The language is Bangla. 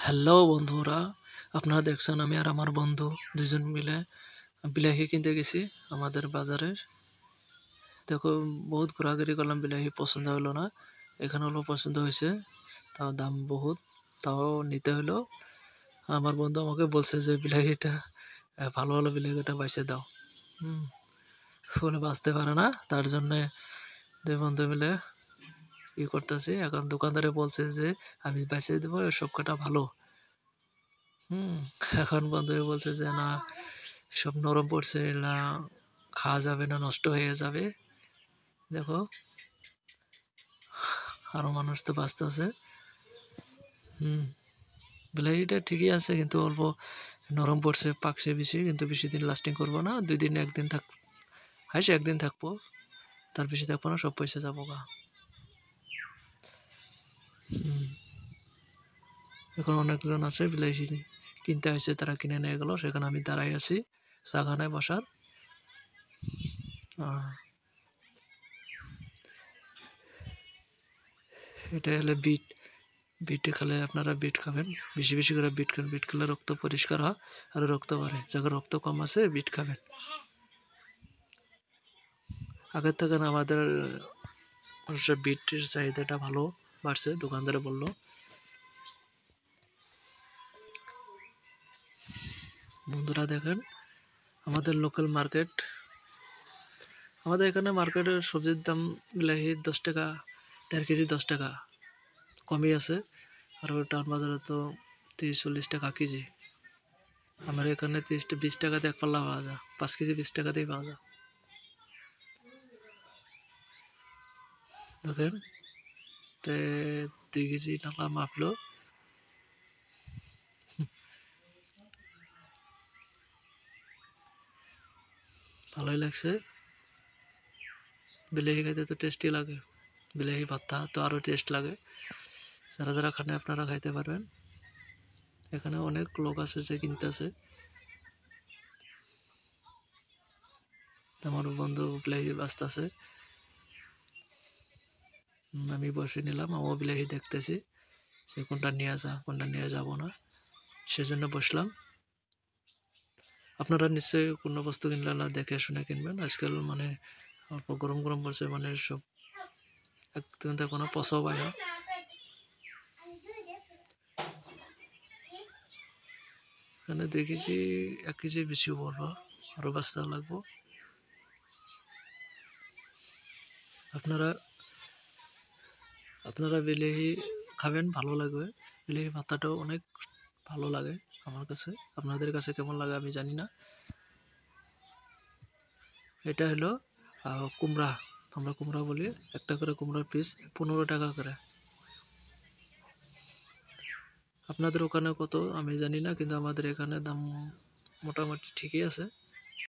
হ্যালো বন্ধুরা, আপনারা দেখছেন আমি আর আমার বন্ধু দুজন মিলে বিলাহি কিনতে গেছি আমাদের বাজারের। দেখো, বহুত ঘোরাঘুরি করলাম, বিলাহি পছন্দ হলো না। এখানে হলো পছন্দ হয়েছে, তাও দাম বহুত, তাও নিতে হলো। আমার বন্ধু আমাকে বলছে যে বিলাহিটা ভালো হলো, বিলাহিটা বাইসে দাও। হুম বলে বাঁচতে পারে না, তার জন্যে দুই বন্ধু মিলে করতেছি। এখন দোকানদারে বলছে যে আমি বাইসে দেবো, সব কটা ভালো। হুম এখন বন্ধু বলছে যে না, সব নরম পড়ছে, না খাওয়া যাবে না, নষ্ট হয়ে যাবে। দেখো, আরো মানুষ তো বাঁচতেছে। হুম বিলাহিটা ঠিকই আছে, কিন্তু অল্প নরম পড়ছে, পাকছে বেশি, কিন্তু বেশি দিন লাস্টিং করবো না। 2 দিন 1 দিন থাক, হাইস 1 দিন থাকবো, তার বেশি থাকবো না, সব পয়সা যাবো গা। হুম এখন অনেকজন আছে বিলাহি কিনতে আসছে, তারা কিনে নিয়ে গেল, সেখানে আমি দাঁড়াই আছি চাখানায় বসার। এটা হলে বিট, বিট খেলে আপনারা বিট খাবেন, বেশি বেশি করে বিট খান। বিট খেলে রক্ত পরিষ্কার হয় আর রক্ত বাড়ে। যাদের রক্ত কম আছে বিট খাবেন। আগের থেকে আমাদের অবশ্য বিটের চাহিদাটা ভালো বাড়ছে, দোকানদারে বললো। বন্ধুরা দেখেন, আমাদের লোকাল মার্কেট, আমাদের এখানে মার্কেটের সবজির দাম বিলাহি 10 টাকা, 1.5 কেজি 10 টাকা, কমই আছে। আর টাউন বাজারে তো 30-40 টাকা কেজি। আমার এখানে 20 টাকাতে এক পাল্লা পাওয়া যায়, 5 কেজি 20 টাকাতেই পাওয়া যায়। দেখেন, 2 কেজি টাকা মাপলো। ভালোই লাগছে। বিলাহি খাইতে তো টেস্টি লাগে, বিলাহি ভর্তা তো আরো টেস্ট লাগে। যারা যারা খানে আপনারা খাইতে পারবেন। এখানে অনেক লোক আছে যে কিনতেছে। আমার বন্ধু বিলাহি বাঁচতেছে, আমি বসে নিলাম, আমিও বিলাহি দেখতেছি সে কোনটা নিয়ে যা, কোনটা নিয়ে যাব না, সেজন্য বসলাম। আপনারা নিশ্চয়ই কোনো বস্তু কিনলে না দেখে শুনে কিনবেন। আজকাল মানে অল্প গরম গরম পড়ছে, মানে সব একদম কোনো পচাও পায় না। এখানে 2 কেজি 1 কেজি বেশি পড়বো, আরো বাঁচতে লাগবো। আপনারা আপনারা বিলাহি খাবেন, ভালো লাগবে। বিলাহি ভর্তাটাও অনেক ভালো লাগে আমার কাছে। আপনাদের কাছে কেমন লাগে আমি জানি না। এটা হলো কুমড়া, আমরা কুমড়া বলি। একটা করে কুমড়ার পিস 15 টাকা করে। আপনাদের ওখানে কত আমি জানি না, কিন্তু আমাদের এখানে দাম মোটামুটি ঠিকই আছে।